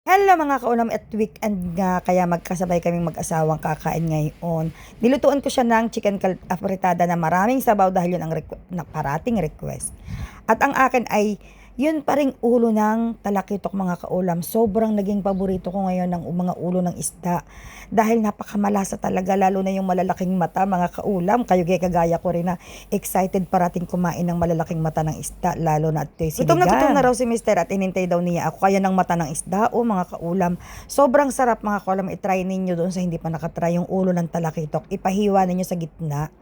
Hello mga kaulam at weekend nga kaya magkasabay kaming mag-asawang kakain ngayon. Nilutuan ko siya ng chicken afritada na maraming sabaw dahil yun ang na parating request. At ang akin ay yun pa ring ulo ng talakitok mga kaulam. Sobrang naging paborito ko ngayon ng mga ulo ng isda. Dahil napakamalasa talaga, lalo na yung malalaking mata mga kaulam. Kayo kagaya ko rin na excited parating kumain ng malalaking mata ng isda. Lalo na ito'y sinigang. Gutom na raw si mister at inintay daw niya ako. Kaya ng mata ng isda o mga kaulam. Sobrang sarap mga kaulam. I-try ninyo doon sa hindi pa nakatry yung ulo ng talakitok. Ipahiwa ninyo sa gitna.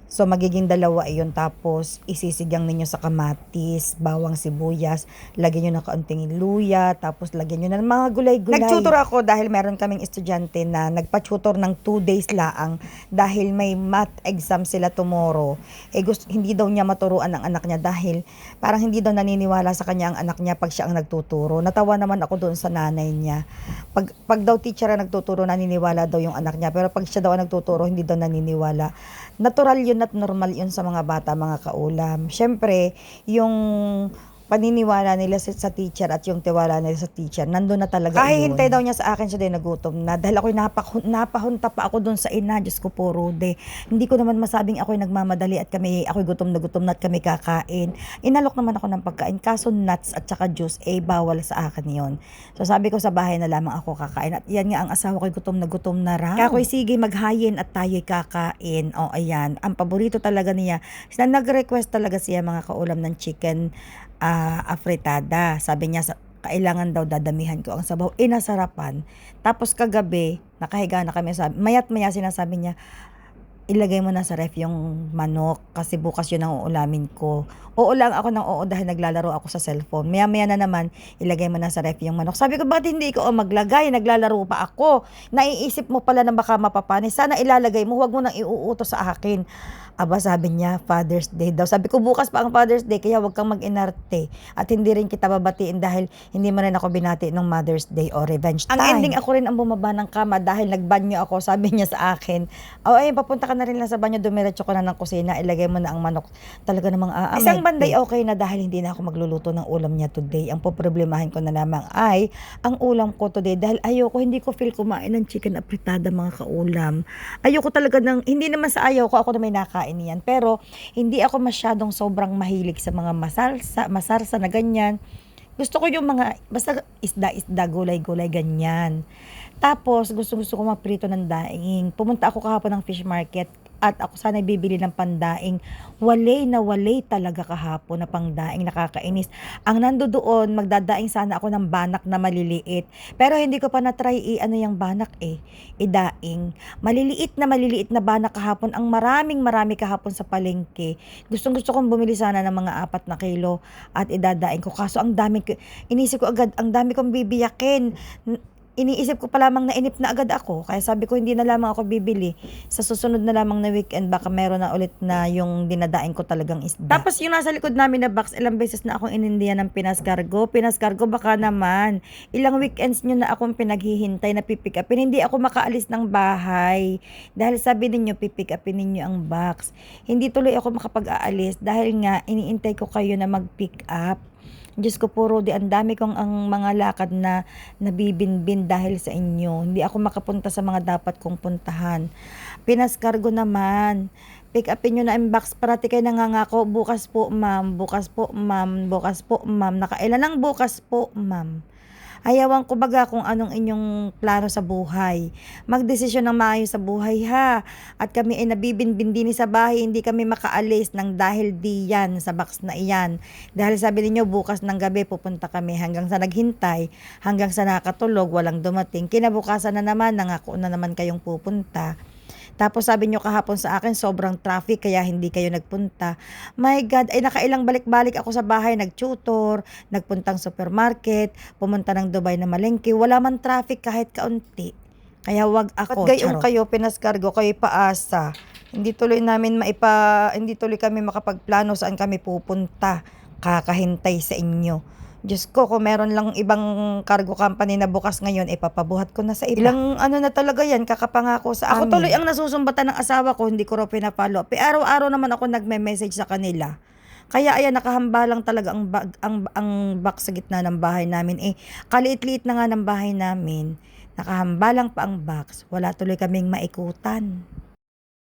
So, magiging dalawa iyon. Tapos, isisigang ninyo sa kamatis, bawang sibuyas, lagyan nyo ng kaunting luya, tapos lagyan nyo ng mga gulay-gulay. Nag-tutor ako dahil meron kaming estudyante na nagpa-tutor ng 2 days laang dahil may math exam sila tomorrow. Hindi daw niya maturuan ang anak niya dahil parang hindi daw naniniwala sa kanya ang anak niya pag siya ang nagtuturo. Natawa naman ako doon sa nanay niya. Pag daw teacher ang nagtuturo, naniniwala daw yung anak niya. Pero pag siya daw ang nagtuturo, hindi daw naniniwala. Natural yun at normal yun sa mga bata, mga kaulam. Siyempre, yung paniniwala nila sa teacher at yung tiwala nila sa teacher, nandun na talaga yun. Kahihintay daw niya sa akin, siya din nagutom na. Dahil ako'y napahunta pa ako dun sa ina. Diyos ko po, Rude. Hindi ko naman masabing ako'y nagmamadali at ako'y gutom na at kami kakain. Inalok naman ako ng pagkain. Kaso nuts at saka juice, bawal sa akin yon. So sabi ko sa bahay na lamang ako kakain. At yan nga ang asawa ko'y gutom na raw. Kaya ako'y sige maghayin at tayo'y kakain. O ayan, ang paborito talaga niya. Nag-request talaga siya mga kaulam ng chicken afritada. Sabi niya, kailangan daw dadamihan ko ang sabaw. Nasarapan. Tapos kagabi, nakahiga na kami. Mayat maya sinasabi niya, ilagay mo na sa ref yung manok kasi bukas yun ang uulamin ko. Oo lang ako ng oo dahil naglalaro ako sa cellphone. Maya-maya na naman, ilagay mo na sa ref yung manok. Sabi ko, bakit hindi ko maglagay? Naglalaro pa ako. Naiisip mo pala na baka mapapanis. Sana ilalagay mo, huwag mo nang iuutos sa akin. Aba, sabi niya, Father's Day daw. Sabi ko, bukas pa ang Father's Day, kaya huwag kang mag-inarte. At hindi rin kita babatiin dahil hindi mo rin ako binati ng Mother's Day o revenge time. Ang ending, ako rin ang bumaba ng kama dahil nagbanyo ako. Sabi niya sa akin, ayun, papunta ka na rin lang sa banyo, dumiretso ka na ng kusina, ilagay mo na ang manok. Talaga namang aamin. Isang banday okay na dahil hindi na ako magluluto ng ulam niya today. Ang poproblemahin ko na lamang ay ang ulam ko today dahil hindi ko feel kumain ng chicken afritada mga kaulam. Ayoko talaga hindi naman sa ayaw ko, ako na may nakain niyan. Pero hindi ako masyadong sobrang mahilig sa mga masarsa na ganyan. Gusto ko yung mga basta isda, gulay-gulay ganyan. Tapos gusto ko maprito ng daing. Pumunta ako kahapon ng fish market at ako sana bibili ng pandaing. Walay talaga kahapon na pangdaing, nakakainis. Ang nandoon, magdadaing sana ako ng banak na maliliit. Pero hindi ko pa na-try yung banak idaing. Maliliit na banak kahapon. Ang marami kahapon sa palengke. Gusto kong bumili sana ng mga 4 na kilo at idadaing ko. Kaso inisip ko agad, ang dami kong bibiyakin. Iniisip ko pa lamang na inip na agad ako. Kaya sabi ko, hindi na lamang ako bibili. Sa susunod na lamang na weekend, baka meron na ulit na yung dinadaing ko talagang isda. Tapos yung nasa likod namin na box, ilang beses na akong inindihan ng pinaskargo. Baka naman. Ilang weekends nyo na akong pinaghihintay na pipick upin. Hindi ako makaalis ng bahay. Dahil sabi ninyo, pipick upin ninyo ang box. Hindi tuloy ako makapag-aalis dahil nga iniintay ko kayo na mag-pick up. Diyos ko po, Rudy, ang dami kong ang mga lakad na nabibinbin dahil sa inyo. Hindi ako makapunta sa mga dapat kong puntahan. Pinaskargo naman. Pick upin nyo na ang box. Parati kayo nangangako. Bukas po, ma'am. Nakailan ng bukas po, ma'am. Ayawan ko baga kung anong inyong plano sa buhay. Magdesisyon ng maayos sa buhay ha. At kami ay nabibinbin din sa bahay, hindi kami makaalis ng dahil diyan sa box na iyan. Dahil sabi niyo bukas ng gabi pupunta kami hanggang sa naghintay, hanggang sa nakatulog, walang dumating. Kinabukasan na naman, nangako na naman kayong pupunta. Tapos sabi nyo kahapon sa akin, sobrang traffic kaya hindi kayo nagpunta. My God, ay nakailang balik-balik ako sa bahay, nag-tutor, nagpuntang supermarket, pumunta ng Dubai na malengke, wala man traffic kahit kaunti. Kaya wag ako. At gayong kayo, pinaskargo kayo paasa. Hindi tuloy kami makapagplano saan kami pupunta. Kakahintay sa inyo. Diyos ko, kung meron lang ibang cargo company na bukas ngayon, papabuhat ko na sa iba. Ilang na talaga yan, kakapangako sa amin. Ako tuloy ang nasusumbatan ng asawa ko, hindi ko raw pinapalo. Araw-araw naman ako nagme-message sa kanila. Kaya ayan, nakahamba lang talaga ang box sa gitna ng bahay namin. Eh, kaliit-liit na nga ng bahay namin, nakahamba lang pa ang box, wala tuloy kaming maikutan.